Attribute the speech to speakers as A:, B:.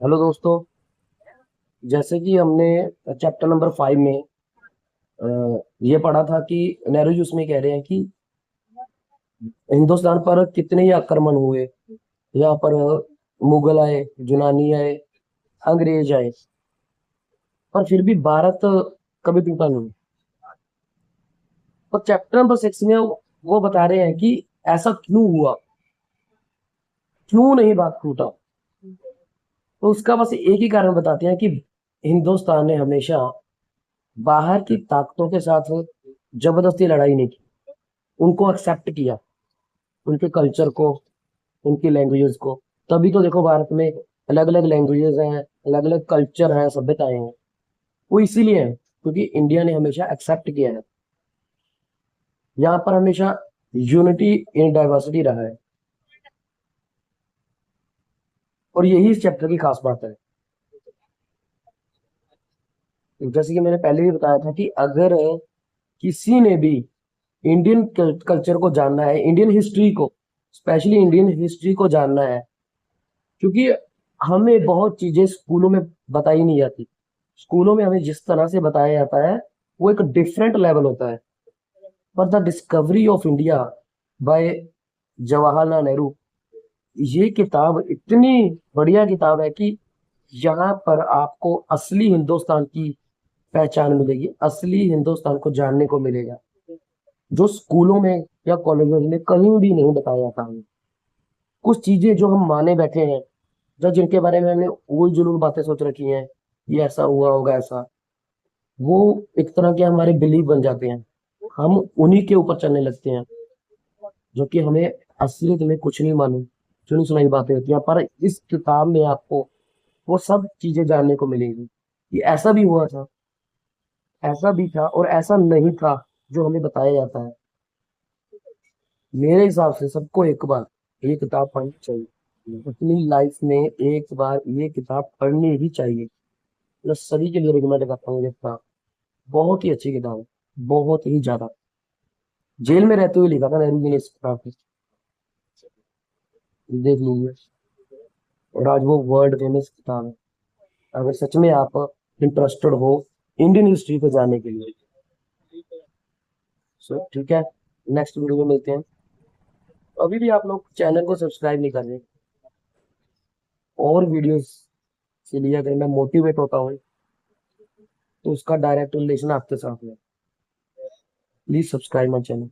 A: Hello दोस्तों। जैसे कि हमने चैप्टर नंबर 5 में ये पढ़ा था कि नेहरू जी उसमें कह रहे हैं कि हिंदुस्तान पर कितने ही आक्रमण हुए। यहाँ पर मुगल आए, यूनानी आए, अंग्रेज आए, पर फिर भी भारत कभी टूटा नहीं। और चैप्टर नंबर 6 में वो बता रहे हैं कि ऐसा क्यों हुआ, क्यों नहीं भारत टूटा। तो उसका बस एक ही कारण बताते हैं कि हिंदुस्तान ने हमेशा बाहर की ताकतों के साथ जबरदस्ती लड़ाई नहीं की, उनको एक्सेप्ट किया, उनके कल्चर को, उनकी लैंग्वेजेस को। तभी तो देखो भारत में अलग अलग लैंग्वेजेस हैं, अलग अलग कल्चर हैं, सभ्यताएं हैं। वो इसीलिए है क्योंकि इंडिया ने हमेशा एक्सेप्ट किया है। यहाँ पर हमेशा यूनिटी इन डाइवर्सिटी रहा है, और यही इस चैप्टर की खास बात है। जैसे कि मैंने पहले भी बताया था कि अगर किसी ने भी इंडियन कल्चर को जानना है, इंडियन हिस्ट्री को, स्पेशली इंडियन हिस्ट्री को जानना है, क्योंकि हमें बहुत चीजें स्कूलों में बताई नहीं जाती। स्कूलों में हमें जिस तरह से बताया जाता है वो एक डिफरेंट लेवल होता है। पर the discovery of India by Jawaharlal Nehru, ये किताब इतनी बढ़िया किताब है कि यहाँ पर आपको असली हिंदुस्तान की पहचान मिलेगी, असली हिंदुस्तान को जानने को मिलेगा, जो स्कूलों में या कॉलेजों में कहीं भी नहीं बताया जाता हमें। कुछ चीजें जो हम माने बैठे हैं, जो जिनके बारे में हमने उल जुलूल बातें सोच रखी हैं, ये ऐसा हुआ होगा ऐसा, वो एक तरह के हमारे बिलीव बन जाते हैं। हम उन्हीं के ऊपर चलने लगते हैं, जो कि हमें असलियत में कुछ नहीं मालूम, सुनी सुनाई बातें होती हैं। पर इस किताब में आपको वो सब चीजें जानने को मिलेगी कि ऐसा भी हुआ था, ऐसा भी था, और ऐसा नहीं था जो हमें बताया जाता है। मेरे हिसाब से सबको एक बार ये किताब पढ़नी चाहिए, अपनी लाइफ में एक बार ये किताब पढ़नी ही चाहिए। मैं सभी के लिए रिकमेंड करता हूँ ये किताब। बहुत ही अच्छी किताब है, बहुत ही ज्यादा। जेल में रहते हुए लिखा था नेहरू जी ने इस किताब को, देख लीजिए। और आज वो वर्ल्ड फेमस किताब है, अगर सच में आप इंटरेस्टेड हो इंडियन हिस्ट्री को जानने के लिए। सो ठीक है, नेक्स्ट वीडियो में मिलते हैं। अभी भी आप लोग चैनल को सब्सक्राइब नहीं कर रहे, और वीडियोस के लिए अगर मैं मोटिवेट होता हूँ तो उसका डायरेक्ट रिलेशन आपके साथ है। Please subscribe my channel.